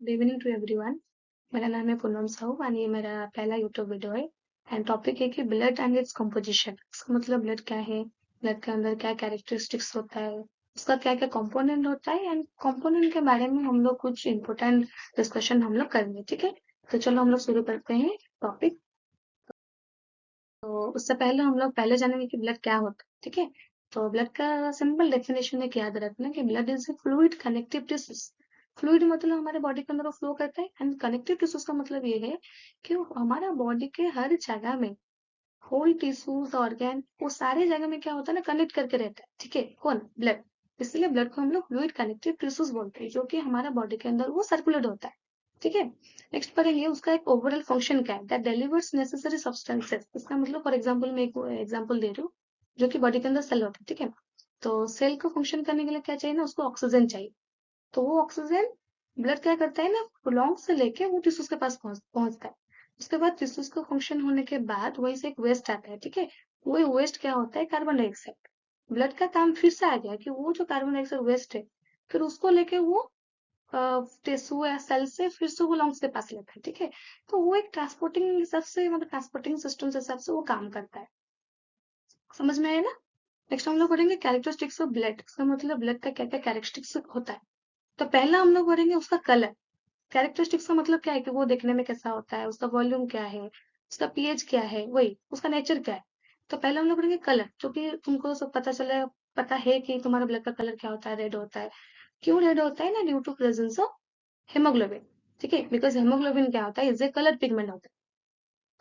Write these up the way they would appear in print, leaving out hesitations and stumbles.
Good evening to everyone. मेरा नाम है पूनम साहू और ये मेरा पहला यूट्यूब वीडियो है। एंड टॉपिक है कि ब्लड एंड इट्स कंपोजिशन। इसका मतलब ब्लड क्या है, ब्लड के अंदर क्या कैरेक्टरिस्टिक्स होता है, उसका क्या क्या कंपोनेंट होता है एंड कंपोनेंट के बारे में हम लोग कुछ इंपॉर्टेंट डिस्कशन हम लोग करेंगे। ठीक है, तो चलो हम लोग शुरू करते हैं टॉपिक। तो उससे पहले हम लोग पहले जानेंगे कि ब्लड क्या होता है। ठीक है, तो ब्लड का सिंपल डेफिनेशन एक याद रखना कि blood is a fluid connective tissues. Fluid मतलब हमारे बॉडी के अंदर वो फ्लो करता है एंड कनेक्टिव टिश्यूज का मतलब ये है कि वो हमारा बॉडी के हर जगह में होल टिश्यूज ऑर्गन वो सारे जगह में क्या होता है ना, कनेक्ट करके रहता है। ठीक है, कौन? ब्लड। इसलिए ब्लड को हम लोग फ्लूइड कनेक्टिव टिश्यूज बोलते हैं, जो कि हमारा बॉडी के अंदर वो सर्कुलेट होता है। ठीक है, नेक्स्ट पढ़ेंगे उसका एक ओवरऑल फंक्शन क्या है, दैट डिलीवर्स नेसेसरी सब्सटेंसेस। इसका मतलब फॉर एग्जांपल मैं एक एग्जांपल दे रही हूँ, जो कि बॉडी के अंदर सेल होता है। ठीक है, तो सेल को फंक्शन करने के लिए क्या चाहिए ना, उसको ऑक्सीजन चाहिए। तो वो ऑक्सीजन ब्लड क्या करता है ना, लॉन्ग से लेके वो टिश्यूज के पास पहुंचता है। उसके बाद टिश्यूज का फंक्शन होने के बाद वहीं से एक वेस्ट आता है। ठीक है, वो वेस्ट क्या होता है, कार्बन डाइऑक्साइड। ब्लड का काम फिर से आ गया कि वो जो कार्बन डाइऑक्साइड वेस्ट है, फिर उसको लेके वो टिश्यू या सेल से फिर से वो लंग्स के पास लेता है। ठीक है, तो वो एक ट्रांसपोर्टिंग हिसाब से, मतलब ट्रांसपोर्टिंग सिस्टम के हिसाब से वो काम करता है। समझ में आया ना? नेक्स्ट हम लोग पढ़ेंगे कैरेक्टरिस्टिक्स ऑफ ब्लड। इसका मतलब ब्लड का क्या क्या कैरेक्टरिस्टिक्स होता है। तो पहला हम लोग पढ़ेंगे उसका कलर। कैरेक्टरिस्टिक्स का मतलब क्या है कि वो देखने में कैसा होता है, उसका वॉल्यूम क्या है, उसका पीएच क्या है, वही उसका नेचर क्या है। तो पहले हम लोग पढ़ेंगे कलर, जो कि तुमको सब पता है कि तुम्हारा ब्लड का कलर क्या होता है, रेड होता है। क्यों रेड होता है ना, due to presence of haemoglobin. ठीक है, बिकॉज हेमोग्लोबिन क्या होता है, इज ए कलर पिगमेंट होता है।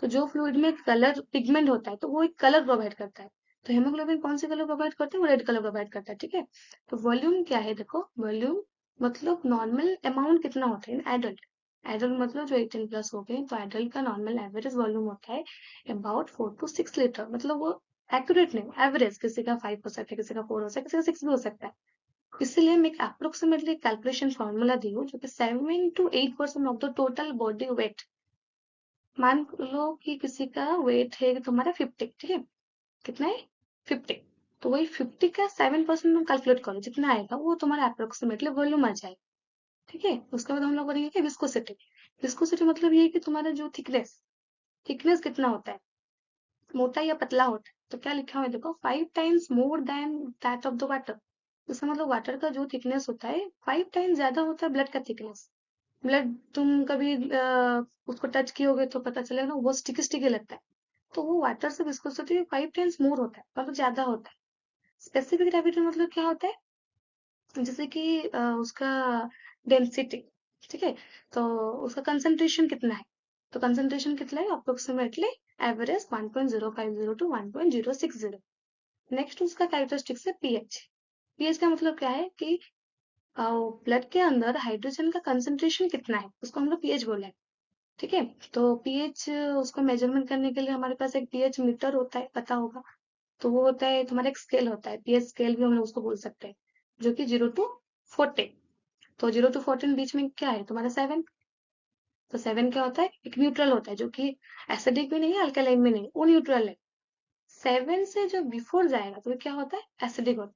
तो जो फ्लूइड में कलर पिगमेंट होता है तो वो एक कलर प्रोवाइड करता है। तो हेमोग्लोबिन कौन से कलर प्रोवाइड करता है, वो रेड कलर प्रोवाइड करता है। ठीक है, तो वॉल्यूम क्या है, देखो वॉल्यूम मतलब नॉर्मल अमाउंट कितना होता है एडल्ट। एडल्ट मतलब जो 18 प्लस हो गए, तो एडल्ट का नॉर्मल एवरेज वॉल्यूम होता है अबाउट 4 to 6 लीटर। मतलब वो एक्यूरेट नहीं, एवरेज किसी का 5 हो सकता है, किसी का 4 हो सकता है, किसी का 6 भी हो सकता है। इसलिए मैं एक अप्रोक्सीमेटली कैलकुलेशन फॉर्मूला दी हूँ, जो कि 7 to 8% of the total body weight. मान लो कि किसी का वेट है तुम्हारा 50। ठीक है, कितना है, 50। तो वही 50 का 7% तुम कैलकुलेट करो, जितना आएगा वो तुम्हारा अप्रोक्सीमेटली वॉल्यूम आ जाएगा। ठीक है, उसके बाद हम लोग करेंगे कि विस्कोसिटी। विस्कोसिटी मतलब ये है कि तुम्हारा जो थिकनेस, थिकनेस कितना होता है, मोटा या पतला होता है। तो क्या लिखा हुआ है देखो, 5 times more than that of the water. इसका मतलब वाटर का जो थिकनेस होता है 5 times ज्यादा होता है ब्लड का थिकनेस। ब्लड तुम कभी उसको टच कियोगे तो पता चलेगा ना, वो स्टिकी स्टिकी लगता है। तो वो वाटर से विस्कोसिटी 5 times मोर होता है, मतलब ज्यादा होता है। स्पेसिफिक ग्रेविटी मतलब क्या होता है, जैसे कि उसका डेंसिटी। ठीक है, तो उसका कंसंट्रेशन कितना है। तो कंसंट्रेशन कितना है, अप्रोक्सीमेटली एवरेज 1.050 to 1.060। नेक्स्ट उसका कैरेक्टरिस्टिक्स है पीएच। पीएच का मतलब क्या है कि ब्लड के अंदर हाइड्रोजन का कंसंट्रेशन कितना है, उसको हम लोग पीएच बोले। ठीक है, तो पीएच उसको मेजरमेंट करने के लिए हमारे पास एक पीएच मीटर होता है, पता होगा। तो वो होता है तुम्हारा एक स्केल होता है, पीएच स्केल भी हम लोग उसको बोल सकते हैं, जो कि 0 to 14। तो 0 to 14 बीच में क्या है तुम्हारा 7। तो 7 क्या होता है, एक न्यूट्रल होता है, जो कि एसिडिक भी नहीं है, अल्कलाइन भी नहीं है, वो न्यूट्रल है। 7 से जो बिफोर जाएगा तो क्या होता है, एसिडिक होता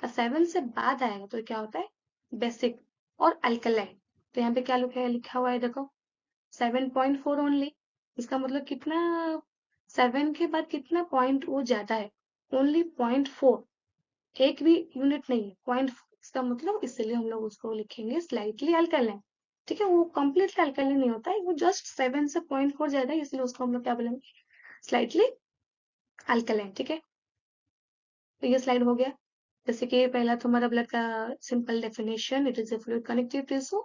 है। और 7 से बाद आएगा तो क्या होता है, बेसिक और अल्कलाइन। तो यहाँ पे क्या लिखा हुआ है देखो, 7.4 ओनली। इसका मतलब कितना, 7 के बाद कितना पॉइंट वो ज्यादा है, ओनली 0.4। एक भी यूनिट नहीं है, 0.4। इसका मतलब इसलिए हम लोग उसको लिखेंगे स्लाइटली अल्कलाइन। ठीक है, वो कंप्लीटली अल्कलाइन नहीं होता है, वो जस्ट 7 से 0.4 ज्यादा है, इसलिए उसको हम लोग क्या बोलेंगे, स्लाइटली अल्कलाइन। ठीक है, तो ये स्लाइड हो गया। जैसे कि पहला तुम्हारा ब्लड का simple definition, it is a fluid connective tissue.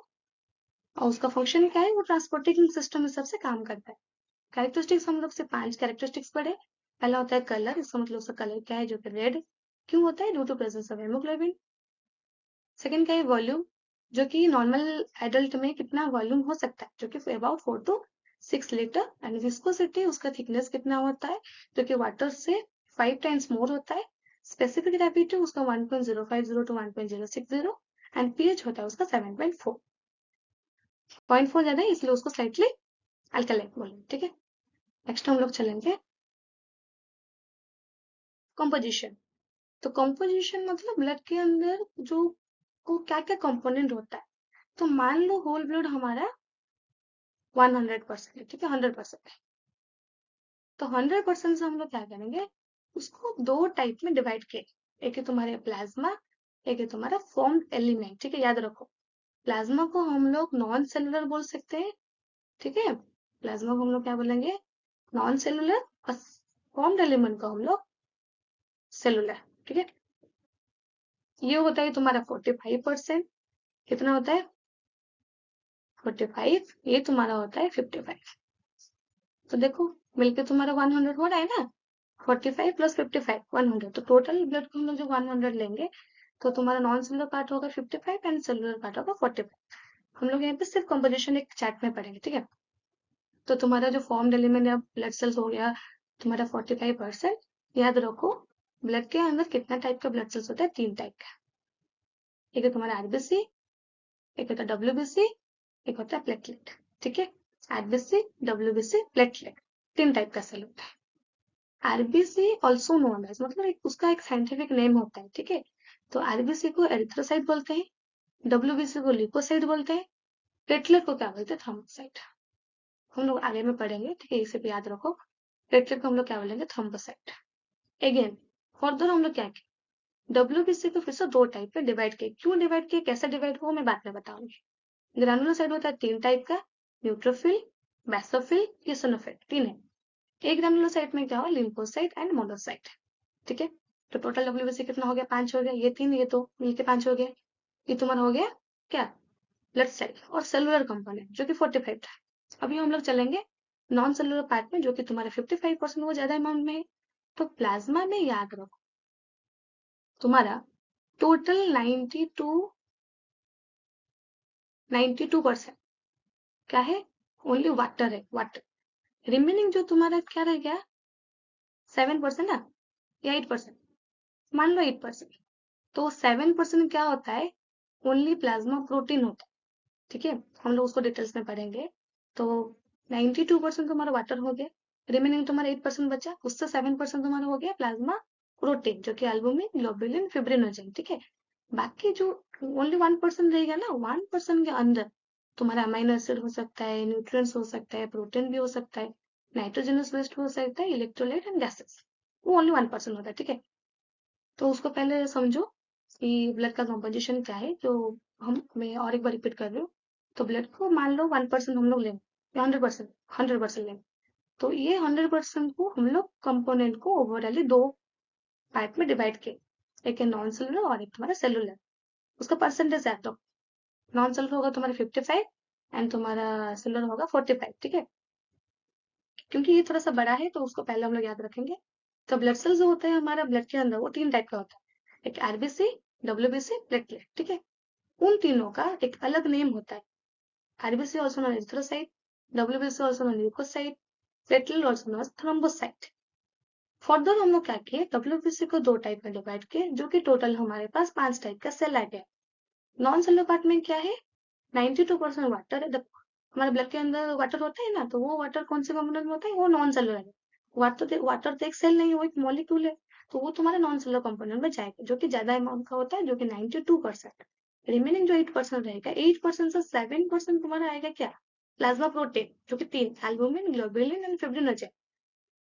और उसका फंक्शन क्या है, वो ट्रांसपोर्टिंग सिस्टम हिसाब से काम करता है। कैरेक्टरिस्टिक्स हम लोग से 5 कैरेक्टरिस्टिक्स पढ़े। पहला होता है कलर। इसका मतलब उसका कलर क्या है, जो कि रेड क्यों होता है, due to presence of haemoglobin. Second क्या है, वॉल्यूम, जो कि नॉर्मल एडल्ट में कितना वॉल्यूम हो सकता है, जो कि about 4 to 6 litre. And viscosity, उसका थिकनेस कितना होता है, जो कि वाटर से 5 times मोर होता है। स्पेसिफिक ग्रेविटी उसका 1.050 to 1.060। एंड पीएच होता है उसका 7.4। 0.4 ज्यादा है इसलिए उसको स्लाइटली अल्कलाइन बोलेंगे। ठीक है, नेक्स्ट हम लोग चलेंगे कंपोजिशन। तो कंपोजिशन मतलब ब्लड के अंदर जो को क्या क्या कंपोनेंट होता है। तो मान लो होल ब्लड हमारा 100% है, ठीक है, 100% है। तो 100% से हम लोग क्या करेंगे, उसको दो टाइप में डिवाइड किए। एक है तुम्हारे प्लाज्मा, एक है तुम्हारा फॉर्म्ड एलिमेंट, ठीक है, याद रखो। प्लाज्मा को हम लोग नॉन सेलुलर बोल सकते हैं, ठीक है, प्लाज्मा को हम लोग क्या बोलेंगे, नॉन सेलुलर, और फॉर्म्ड एलिमेंट को हम लोग सेलुलर, ठीक है। ये होता है तुम्हारा 45%, कितना होता है 45, ये तुम्हारा होता है 55। तो देखो मिलके तुम्हारा 100 हो रहा है ना, 45 प्लस 55 100, तो टोटल ब्लड को हम लोग जो 100 लेंगे, तो तुम्हारा नॉन सेलुलर पार्ट होगा 55 एंड सेलुलर पार्ट होगा 45। हम लोग यहाँ पे सिर्फ कंपोजिशन एक चार्ट में पढ़ेंगे, ठीक है। तो तुम्हारा जो फॉर्म्ड एलिमेंट या ब्लड सेल्स हो गया तुम्हारा 45%। याद रखो ब्लड के अंदर कितना टाइप का ब्लड सेल्स होता है, 3 टाइप का। एक है तुम्हारा आरबीसी, एक होता है डब्ल्यूबीसी, एक होता है प्लेटलेट, ठीक है। आरबीसी, डब्ल्यूबीसी, प्लेटलेट, 3 टाइप का सेल होता है। आरबीसी ऑल्सो नोन एज, मतलब उसका एक साइंटिफिक नेम होता है, ठीक है। तो आरबीसी को एरिथ्रोसाइट बोलते हैं, डब्ल्यूबीसी को लिपोसाइट बोलते हैं, प्लेटलेट को क्या बोलते हैं, थ्रोम्बोसाइट। हम लोग आगे में पढ़ेंगे, ठीक है, इसे भी याद रखो। प्लेटलेट को हम लोग क्या बोलेंगे, थ्रोम्बोसाइट। अगेन फर्दर हम लोग क्या किए, डब्ल्यूबीसी को फिर से दो टाइप में डिवाइड किए। क्यों डिवाइड किए, कैसे डिवाइड हुआ, मैं बाद में बताऊंगी। ग्रैनुलोसाइट होता है 3 टाइप का, न्यूट्रोफिल, बेसोफिल, इसिनोफिल, 3 है। एक ग्रैनुलोसाइट में क्या हो, लिम्फोसाइट एंड मोनोसाइट, ठीक है। तो टोटल डब्ल्यूबीसी कितना हो गया, 5 हो गया, ये 3 ये तो मिलके 5 हो गया। ये तुम्हारा हो गया क्या, ब्लड सेल और सेलुलर कंपोनेंट जो कि 45 था। अभी हम लोग चलेंगे नॉन सेलुलर पार्ट में, जो कि तुम्हारा 55%, वो ज्यादा अमाउंट में है। तो प्लाज्मा में याद रखो तुम्हारा टोटल 92% क्या है, ओनली वाटर है, वाटर। रिमेनिंग जो तुम्हारा क्या रह गया, 7% ना, या 8%, मान लो 8%। तो 7% क्या होता है, ओनली प्लाज्मा प्रोटीन होता है, ठीक है। हम लोग उसको डिटेल्स में पढ़ेंगे। तो 92% तुम्हारा वाटर हो गया, रिमेनिंग तुम्हारा 8% बचा, उससे 7% तुम्हारा हो गया प्लाज्मा प्रोटीन, जो कि एल्बुमिन, ग्लोबुलिन, फिब्रिनोजेन, ठीक है। बाकी जो ओनली 1% रहेगा ना, 1% के अंदर तुम्हारा अमाइनो एसिड हो सकता है, न्यूट्रिएंट्स हो सकता है, प्रोटीन भी हो सकता है, नाइट्रोजनस वेस्ट हो सकता है, इलेक्ट्रोलाइट एंड गैसेस, वो ओनली 1% होता है, ठीक है। तो उसको पहले समझो कि ब्लड का कंपोजिशन क्या है। जो मैं और एक बार रिपीट कर रही हूँ। तो ब्लड को मान लो 1% हम लोग लेंगे या 100% लेंगे। तो ये 100% को हम लोग कंपोनेंट को ओवरऑली दो पार्ट में डिवाइड किए। एक है नॉन सेलुलर और एक तुम्हारा सेलुलर। उसका परसेंटेज है, तो नॉन सेलुलर होगा तुम्हारा 55 एंड तुम्हारा सेलुलर होगा 45, ठीक है। क्योंकि ये थोड़ा सा बड़ा है तो उसको पहले हम लोग याद रखेंगे। तो ब्लड सेल्स जो होता है हमारा ब्लड के अंदर, वो 3 टाइप का होता है। एक आरबीसी, डब्ल्यूबीसी, प्लेटलेट, ठीक है। उन तीनों का एक अलग नेम होता है। RBC also known as erythrocyte, WBC also known as leucocyte, platelet also known as thrombocyte. Further हम लोग क्या किए, डब्ल्यूबीसी को दो टाइप में डिवाइड किए, जो कि टोटल हमारे पास 5 टाइप का सेल आ गया। नॉन सेलुलर पार्ट में क्या है, 92% वाटर है। हमारे ब्लड के अंदर वाटर होता है ना, तो वो वाटर कौन से कंपोनेंट में होता है, वो नॉन सेलुलर है। वाटर तो एक सेल नहीं है, वो एक मॉलिक्यूल है। तो वो तुम्हारे नॉन सेलुलर कंपोनेंट में जाएगा, जो कि ज्यादा अमाउंट का होता है, जो कि 92%। रिमेनिंग जो 8% रहेगा, 8% से 7% तुम्हारा आएगा क्या, प्लाज्मा प्रोटीन, जो कि 3, एल्बुमिन, ग्लोबुलिन एंड फिब्रिनोजेन।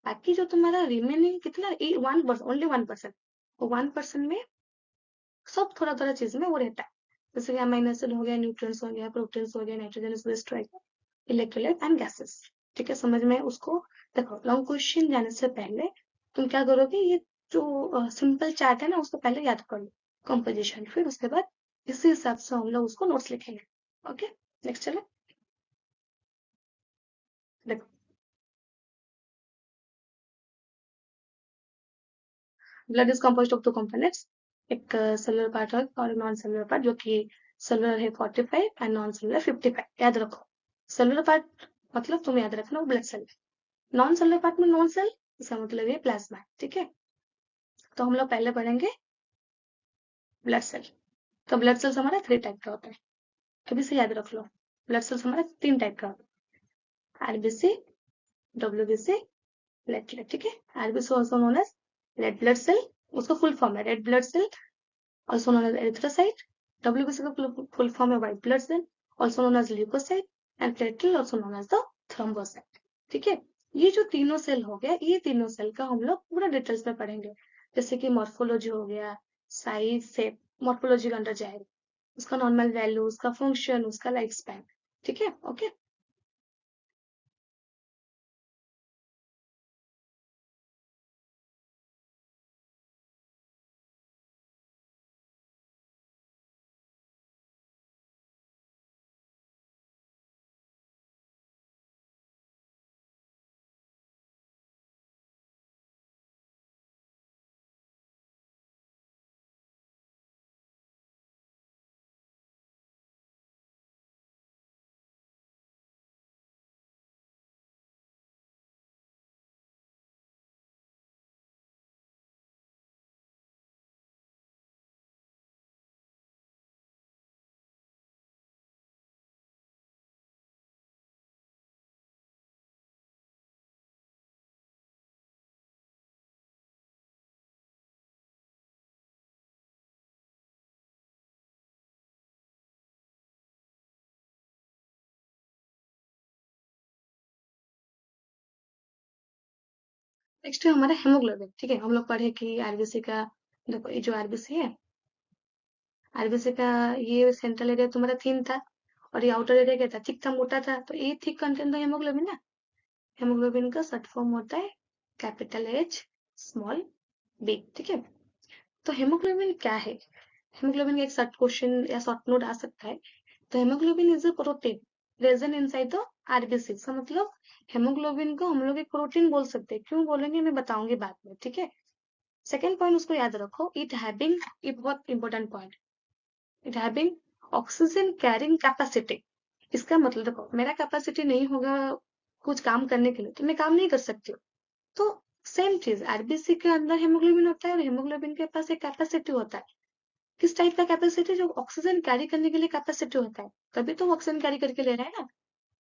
बाकी जो तुम्हारा रिमेनिंग कितना, 1%, ओनली 1%, वो 1% में सब थोड़ा थोड़ा चीज में वो रहता है। जैसे कि अमाइनो एसिड हो गया, न्यूट्रिएंट्स हो गया, प्रोटीन्स हो गया, नाइट्रोजन वेस्ट हो गया, इलेक्ट्रोलाइट एंड गैसेस, ठीक है। समझ में उसको। देखो लॉन्ग क्वेश्चन जाने से पहले तुम क्या करोगे, ये जो सिंपल चार्ट है ना, उसको पहले याद कर लो कंपोजिशन, फिर उसके बाद इसी हिसाब से हम लोग उसको नोट्स लिखेंगे। ओके, नेक्स्ट चलो। देखो blood is composed of two components, एक सेलुलर पार्ट है और नॉन सेलुलर पार्ट, जो कि सेलुलर है 45 एंड नॉन सेलुलर 55। याद रखो सेलुलर पार्ट मतलब तुम याद रखना वो blood cell, non cellular part में नॉन सेल, इसका मतलब ये प्लाज्मा, ठीक है। तो हम लोग पहले पढ़ेंगे ब्लड सेल। तो ब्लड सेल्स हमारा 3 टाइप का होता है, अभी से याद रख लो। ब्लड सेल्स हमारा 3 टाइप का होता है, आरबीसी, डब्ल्यूबीसी, प्लेटलेट, ठीक है। RBC also known as red blood cell, उसका फुल फॉर्म है red blood cell, also known as erythrocyte. WBC का फुल फॉर्म है white blood cell, also known as leucocyte, and platelet also known as the thrombocyte. ठीक है, ये जो तीनों cell हो गया, ये तीनों सेल का हम लोग पूरा डिटेल्स में पढ़ेंगे, जैसे कि मॉर्फोलॉजी हो गया, साइज शेप, मॉर्फोलॉजी के अंदर जाएगा, उसका नॉर्मल वैल्यू, उसका फंक्शन, उसका लाइफ स्पैन। ठीक है, ओके। नेक्स्ट है हमारा हेमोग्लोबिन। ठीक है, हम लोग पढ़े कि आरबीसी का, देखो ये जो आरबीसी है, आरबीसी का ये सेंट्रल एरिया तुम्हारा थिन था, और ये आउटर एरिया क्या था, थिक था, मोटा था, तो ये थिक कंटेंट था हेमोग्लोबिन ना। हेमोग्लोबिन का शॉर्ट फॉर्म होता है कैपिटल एच स्मॉल बी। ठीक है, तो हेमोग्लोबिन क्या है? हेमोग्लोबिन का एक शॉर्ट क्वेश्चन या शॉर्ट नोट आ सकता है। तो haemoglobin is a protein present inside the RBC. इसका मतलब हेमोग्लोबिन को हम लोग एक प्रोटीन बोल सकते हैं। क्यों बोलेंगे मैं बताऊंगी बाद में। ठीक है, सेकेंड पॉइंट उसको याद रखो, इट हैविंग, ये बहुत important point, it having oxygen carrying capacity. इसका मतलब देखो, मेरा कैपेसिटी नहीं होगा कुछ काम करने के लिए तो मैं काम नहीं कर सकती हूँ। तो सेम चीज आरबीसी के अंदर हेमोग्लोबिन होता है, और हेमोग्लोबिन के पास एक कैपेसिटी होता है। किस टाइप का कैपेसिटी? जो ऑक्सीजन कैरी करने के लिए कैपेसिटी होता है, तभी तो ऑक्सीजन कैरी करके ले रहा है ना।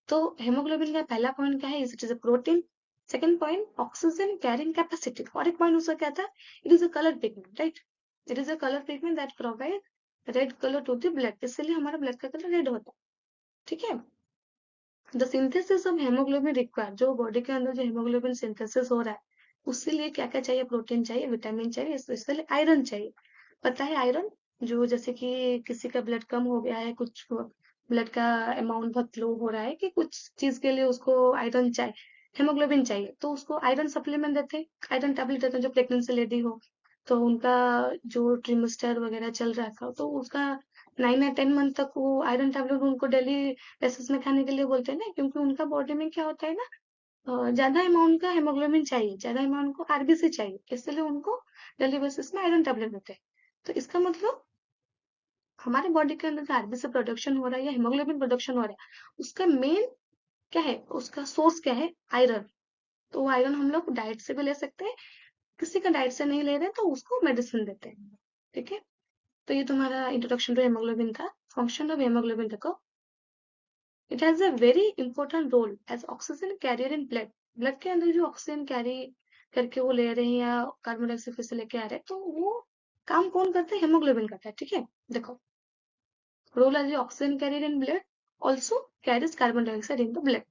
तो हेमोग्लोबिन का पहला पॉइंट क्या है? It is a protein. Second point oxygen carrying capacity, और एक पॉइंट उसका क्या था? It is a colour pigment, right? It is a colour pigment that provide red colour to the blood, इसलिए हमारा ब्लड का कलर रेड होता है। ठीक है, the synthesis of haemoglobin require, जो बॉडी के अंदर जो हेमोग्लोबिन सिंथेसिस हो रहा है, उसके लिए क्या क्या चाहिए? प्रोटीन चाहिए, विटामिन चाहिए, स्पेशली आयरन चाहिए। पता है आयरन, जो जैसे कि किसी का ब्लड कम हो गया है, कुछ ब्लड का अमाउंट बहुत लो हो रहा है, कि कुछ चीज के लिए उसको आयरन चाहिए, हेमोग्लोबिन चाहिए, तो उसको आयरन सप्लीमेंट देते हैं, आयरन टैबलेट देते हैं। जो प्रेगनेंसी लेडी हो, तो उनका जो ट्रिमेस्टर वगैरह चल रहा था, तो उसका 9 या 10 मंथ तक वो आयरन टैबलेट उनको डेली बेसिस में खाने के लिए बोलते हैं ना, क्योंकि उनका बॉडी में क्या होता है ना, ज्यादा अमाउंट का हेमोग्लोबिन चाहिए, ज्यादा अमाउंट को आरबीसी चाहिए, इसलिए उनको डेली बेसिस में आयरन टैबलेट देते हैं। तो इसका मतलब हमारे बॉडी के अंदर जो आरबीसी प्रोडक्शन हो रहा है या हेमोग्लोबिन प्रोडक्शन हो रहा है, उसका मेन क्या है, उसका सोर्स क्या है? आयरन। तो वो आयरन हम लोग डाइट से भी ले सकते हैं, किसी का डाइट से नहीं ले रहे तो उसको मेडिसिन देते हैं। ठीक है, तो ये तुम्हारा इंट्रोडक्शन टू हेमोग्लोबिन था। फंक्शन ऑफ हेमोग्लोबिन देखो, it has a very important role as oxygen carrier in blood. Blood के अंदर जो ऑक्सीजन कैरी करके वो ले रहे हैं या कार्बन डाइऑक्साइड फिर से लेके आ रहे हैं, तो वो काम कौन करता है? हेमोग्लोबिन करता है। ठीक है, देखो, role as oxygen carrier in blood, also carries carbon dioxide in the blood.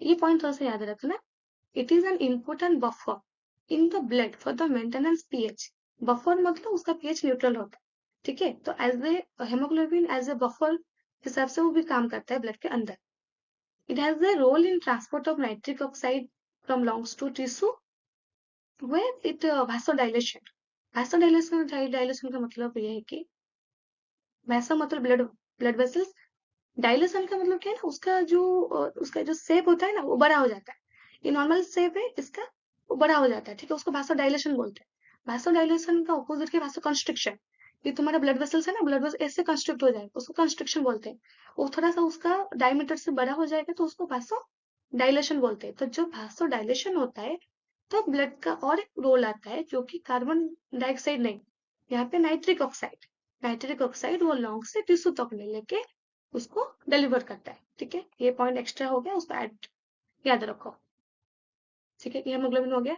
ये पॉइंट थोड़ा सा याद रखना। It is an important buffer in the blood for the maintenance pH. Buffer मतलब उसका पीएच न्यूट्रल होता है। ठीक है, तो as a haemoglobin as a buffer हिसाब से वो भी काम करता है ब्लड के अंदर। It has a role in transport of nitric oxide from lungs to tissue where it vasodilation. Vasodilation का मतलब ये है कि वैसा मतलब ब्लड, ब्लड वेसल्स, डायलेशन का मतलब क्या है ना, उसका जो शेप होता है ना, वो बड़ा हो जाता है। ये नॉर्मल शेप है इसका, वो बड़ा हो जाता है। ठीक है, उसको वासोडाइलेशन बोलते हैं। वासोडाइलेशन का ऑपोजिट है वासो कंस्ट्रिक्शन। ये तुम्हारा ब्लड वेसल्स है ना, ब्लड वेसल ऐसे कंस्ट्रिक्ट हो जाएगा, उसको कंस्ट्रिक्शन बोलते हैं। वो थोड़ा सा उसका डायमीटर से बड़ा हो जाएगा, तो उसको वासो डायलेशन बोलते हैं। तो जब वासो डायलेशन होता है, तो ब्लड का और एक रोल आता है, जो कि कार्बन डाइऑक्साइड नहीं, यहाँ पे नाइट्रिक ऑक्साइड, नाइट्रिक ऑक्साइड वो लॉन्ग से टिश्यू तक ले लेके उसको डिलीवर करता है। ठीक है, ये पॉइंट एक्स्ट्रा हो गया, उसको ऐड याद रखो। ठीक है, ये हेमोग्लोबिन हो गया।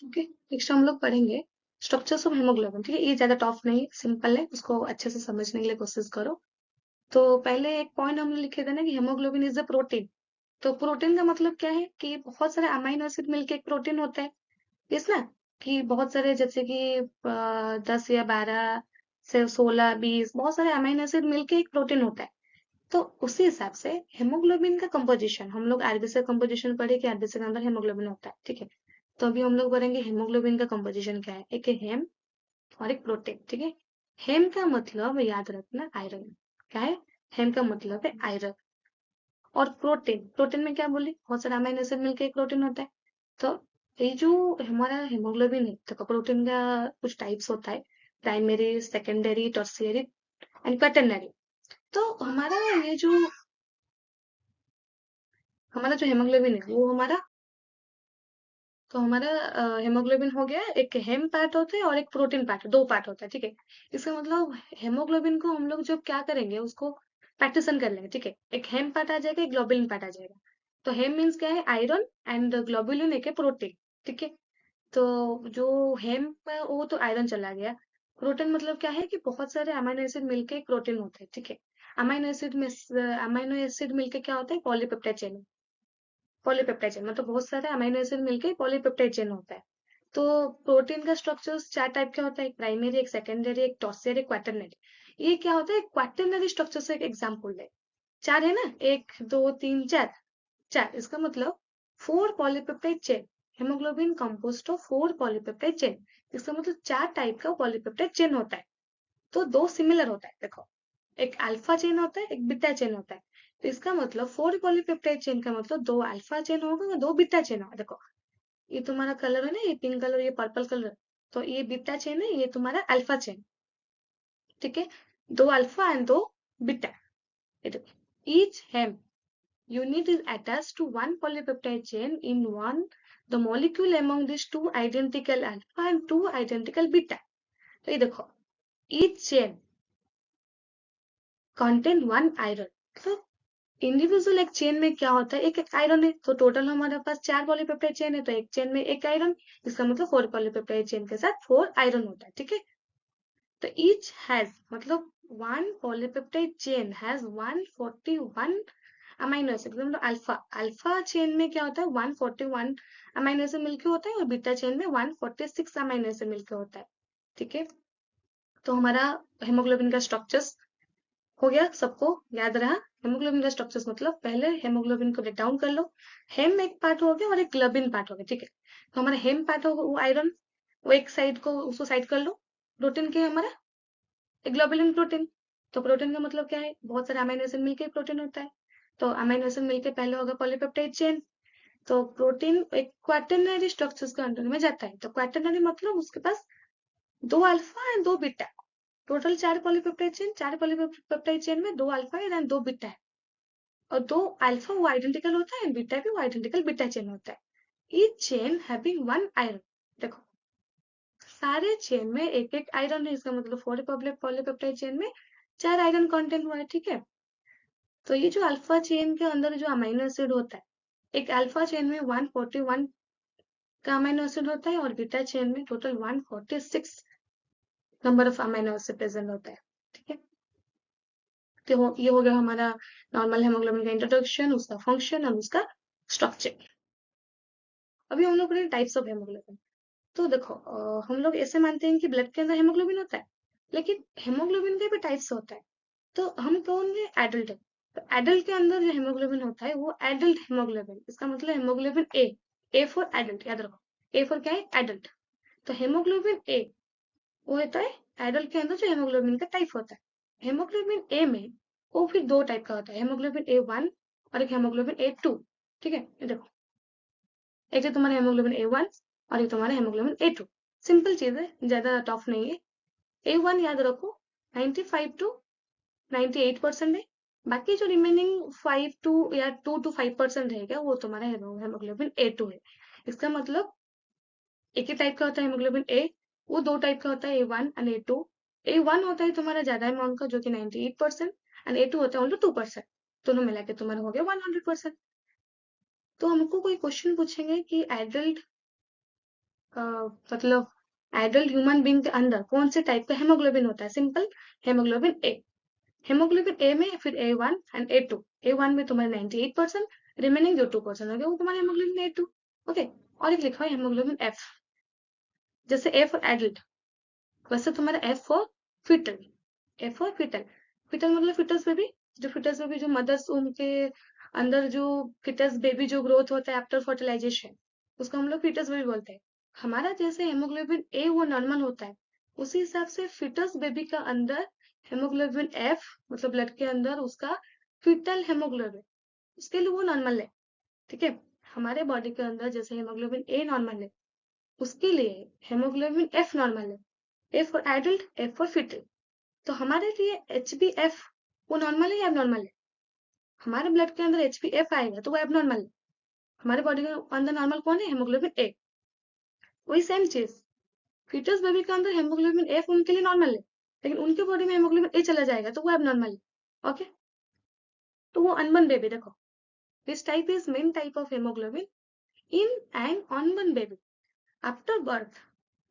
ओके, नेक्स्ट हम लोग पढ़ेंगे स्ट्रक्चर्स ऑफ हेमोग्लोबिन, ठीक है, ये ज्यादा टफ नहीं, सिंपल है, उसको अच्छे से समझने के लिए कोशिश करो। तो पहले एक पॉइंट हमने लिखे थे ना कि हेमोग्लोबिन इज अ प्रोटीन। तो प्रोटीन का मतलब क्या है कि बहुत सारे अमाइनो एसिड मिलके एक प्रोटीन होता है, यस ना, कि बहुत सारे जैसे कि 10 या 12 से 16 20 बहुत सारे अमाइनो एसिड मिलके एक प्रोटीन होता है। तो उसी हिसाब से हेमोग्लोबिन का कंपोजिशन, हम लोग आरबीसी का कंपोजिशन पढ़े कि आरबीसी के अंदर हेमोग्लोबिन होता है, ठीक है। तो अभी हम लोग पढ़ेंगे हेमोग्लोबिन का कंपोजिशन क्या है, एक है हेम और एक प्रोटीन, ठीक है। हेम का मतलब याद रखना आयरन, क्या है, हेम का मतलब है आयरन। और प्रोटीन, प्रोटीन में क्या बोली, बहुत सारे अमीनो एसिड मिलकर एक प्रोटीन होता है। तो ये जो हमारा हेमोग्लोबिन है, तो प्रोटीन का कुछ टाइप्स होता है, primary, secondary, tertiary and quaternary. तो हमारा जो हेमोग्लोबिन है वो हमारा, तो हमारा हेमोग्लोबिन हो गया, एक हेम पार्ट होता है और एक प्रोटीन पार्ट, दो पार्ट होता है, ठीक है। इसका मतलब हेमोग्लोबिन को हम लोग जब क्या करेंगे, उसको पार्टीशन कर लेंगे, ठीक है। एक हेम पार्ट आ जाएगा, एक ग्लोबुलिन पार्ट आ जाएगा। तो हेम मीन्स क्या है, आयरन, एंड ग्लोबुलिन एक है प्रोटीन, ठीक है। तो जो हेम है वो तो आयरन चला गया। प्रोटीन मतलब क्या है कि बहुत सारे अमीनो एसिड मिलके एक प्रोटीन होता है, ठीक है। अमीनो एसिड मिलके क्या होता है, पॉलीपेप्टाइड चेन। पॉलीपेप्टाइड चेन मतलब बहुत सारे अमीनो एसिड मिलके पॉलीपेप्टाइड चेन होता है। तो प्रोटीन का स्ट्रक्चर्स चार टाइप का होता है, एक प्राइमरी, एक सेकेंडरी, एक टर्शियरी, एक क्वाटरनरी। ये क्या होता है, क्वाटरनरी स्ट्रक्चर से एक एग्जांपल है। चार है ना, 1 2 3 4, चार, इसका मतलब 4 polypeptide chain. Haemoglobin compost of 4 polypeptide chain. इसका मतलब चार टाइप का पॉलीपेप्टाइड चेन होता है। तो दो सिमिलर होता है, देखो, एक अल्फा चेन होता है, एक बीटा चेन होता है। तो इसका मतलब 4 पॉलीपेप्टाइड चेन का मतलब दो अल्फा चेन होगा और दो बीटा चेन होगा। देखो, ये तुम्हारा कलर है ना, ये पिंक कलर, ये पर्पल कलर, तो ये बीटा चेन है, ये तुम्हारा अल्फा चेन, ठीक है। दो अल्फा एंड दो बीटा। ये देखो, each haem unit is attached to one polypeptide chain in one the molecule among these two identical alpha and two identical beta. तो ये देखो, each chain contain one iron। तो इंडिविजुअल एक chain में क्या होता है, एक एक आयरन है, तो टोटल हमारे पास 4 पॉलीपेप्टाइड चेन है, तो एक चेन में एक आयरन, इसका मतलब 4 पॉलीपेप्टाइड चेन के साथ 4 आयरन होता है, ठीक है। तो ईच हैज मतलब one polypeptide chain has 141 amino acid, मतलब अल्फा अल्फा चेन में क्या होता है, 141 अमाइनो एसिड मिलके होता है, और बीटा चेन में 146 अमाइनो एसिड मिलके होता है, ठीक है। तो हमारा हेमोग्लोबिन का स्ट्रक्चर्स हो गया, सबको याद रहा। हेमोग्लोबिन का स्ट्रक्चर्स मतलब पहले हेमोग्लोबिन को ब्रेक डाउन कर लो। हेम एक पार्ट हो गया और एक ग्लोबिन पार्ट हो गया, ठीक है। तो हमारा हेम पार्ट होगा वो आयरन, वो एक साइड को, उसको साइड कर लो। प्रोटीन के हमारा ग्लोबुलिन प्रोटीन। तो प्रोटीन का मतलब क्या है, बहुत सारे अमीनो एसिड मिलकर प्रोटीन होता है। तो अमीनो एसिड मिलकर पहले होगा पॉलीपेप्टाइड चेन। तो प्रोटीन एक क्वाटरनरी स्ट्रक्चर्स के अंडर में जाता है। तो क्वाटरनरी मतलब उसके पास दो अल्फा एंड दो beta, total 4 polypeptide chain, 4 polypeptide chain में दो अल्फा एंड दो बीटा है। और दो अल्फा वो आइडेंटिकल होता है, एंड बीटा भी वो आइडेंटिकल बीटा चेन होता है। Each chain having one iron. देखो, सारे चेन में एक एक आयरन है, इसका मतलब 4 पॉलीपेप्टाइड चेन में 4 आयरन कंटेंट हुआ है, ठीक है। तो ये जो अल्फा चेन के अंदर जो अमीनो एसिड होता है, एक अल्फा चेन में 141 का अमीनो एसिड होता है, और बीटा चेन में total 146 number of amino acid present होता है, ठीक है। तो ये हो गया हमारा नॉर्मल हेमोग्लोबिन का इंट्रोडक्शन, उसका फंक्शन और उसका स्ट्रक्चर। अभी हम लोग पढ़े टाइप्स ऑफ हेमोग्लोबिन। तो देखो, हम लोग ऐसे मानते हैं कि ब्लड के अंदर हेमोग्लोबिन होता है, लेकिन हेमोग्लोबिन के भी टाइप्स होता है। तो हम कौन है, एडल्ट है। तो एडल्ट के अंदर जो हेमोग्लोबिन होता है वो एडल्ट हेमोग्लोबिन, इसका मतलब हेमोग्लोबिन ए फॉर एडल्ट, याद रखो, ए फॉर क्या है, एडल्ट। तो हेमोग्लोबिन ए वो होता है एडल्ट के अंदर जो हेमोग्लोबिन का टाइप होता है। हेमोग्लोबिन ए में वो फिर दो टाइप का होता है, हेमोग्लोबिन A1 और एक हेमोग्लोबिन A2, ठीक है। ये देखो, एक है तुम्हारा हेमोग्लोबिन A1 और एक तुम्हारा हेमोग्लोबिन A2। सिंपल चीज है, ज्यादा टफ नहीं है। A1 याद रखो, 95 टू 98% है। बाकी जो रिमेनिंग 5 टू या 2 to 5% रहेगा वो तुम्हारा हेमोग्लोबिन A2 है। इसका मतलब एक ही टाइप का होता है हेमोग्लोबिन ए, वो दो टाइप का होता है, A1 एंड A2। A1 होता है तुम्हारा ज्यादा अमाउंट का, जो कि 98%, एंड A2 होता है ओनली 2%। दोनों मिला के तुम्हारा हो गया 100%। तो हमको कोई क्वेश्चन पूछेंगे कि एडल्ट मतलब एडल्ट ह्यूमन बीइंग के अंदर कौन से टाइप का हेमोग्लोबिन होता है? सिंपल, हेमोग्लोबिन ए। हेमोग्लोबिन ए में फिर A1 एंड A2। A1 में तुम्हारे 98%, रिमेनिंग जो 2% हो गया वो तुम्हारे हेमोग्लोबिन A2। ओके। और एक लिखा है हेमोग्लोबिन F, जैसे A फॉर एडल्ट, वैसे तुम्हारा F for foetal. F for foetal, foetal मतलब फिटस बेबी, जो फिटस बेबी जो मदर्स वूम के अंदर जो फिटस बेबी जो ग्रोथ होता है आफ्टर फर्टिलाइजेशन, उसको हम लोग फिटस बेबी बोलते हैं। हमारा जैसे हेमोग्लोबिन ए वो नॉर्मल होता है, उसी हिसाब से फिटस बेबी का अंदर हेमोग्लोबिन एफ मतलब ब्लड के अंदर उसका फीटल हेमोग्लोबिन, उसके लिए वो नॉर्मल है। ठीक है। हमारे बॉडी के अंदर जैसे हेमोग्लोबिन ए नॉर्मल है, उसके लिए हेमोग्लोबिन एफ नॉर्मल है। A for adult, F for foetal. तो हमारे लिए एच बी एफ वो नॉर्मल है या एबनॉर्मल है? हमारे ब्लड के अंदर एच बी एफ आएगा तो वो एबनॉर्मल है। हमारे बॉडी के अंदर नॉर्मल कौन है? हेमोग्लोबिन ए। वही सेम चीज, फीटस बेबी के अंदर हेमोग्लोबिन एफ उनके लिए नॉर्मल है, लेकिन उनके बॉडी में हेमोग्लोबिन ए चला जाएगा तो वो एबनॉर्मल है। ओके। तो वो अनबन बेबी देखो, this type is main type of haemoglobin in an अनबन बेबी। आफ्टर बर्थ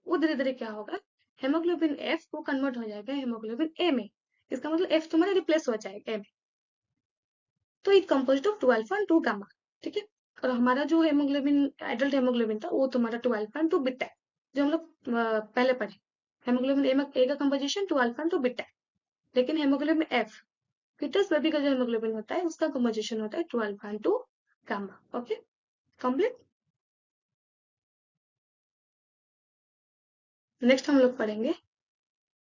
वो धीरे धीरे क्या होगा, हेमोग्लोबिन एफ वो कन्वर्ट हो जाएगा हेमोग्लोबिन ए में। इसका मतलब एफ तुम्हारा रिप्लेस हो जाएगा ए में। तो इट कंपोज्ड ऑफ 12.2 गामा। ठीक है। और हमारा जो हेमोग्लोबिन एडल्ट हेमोग्लोबिन था वो तुम्हारा 12.2 बीटा है, जो हम लोग पहले पढ़े। हेमोग्लोबिन ए का कंपोजिशन 12.2 बीटा है, लेकिन हेमोग्लोबिन एफ फिटस बेबी का जो हेमोग्लोबिन होता है उसका कंपोजिशन होता है 12.2 गामा। Okay, complete. नेक्स्ट हम लोग पढ़ेंगे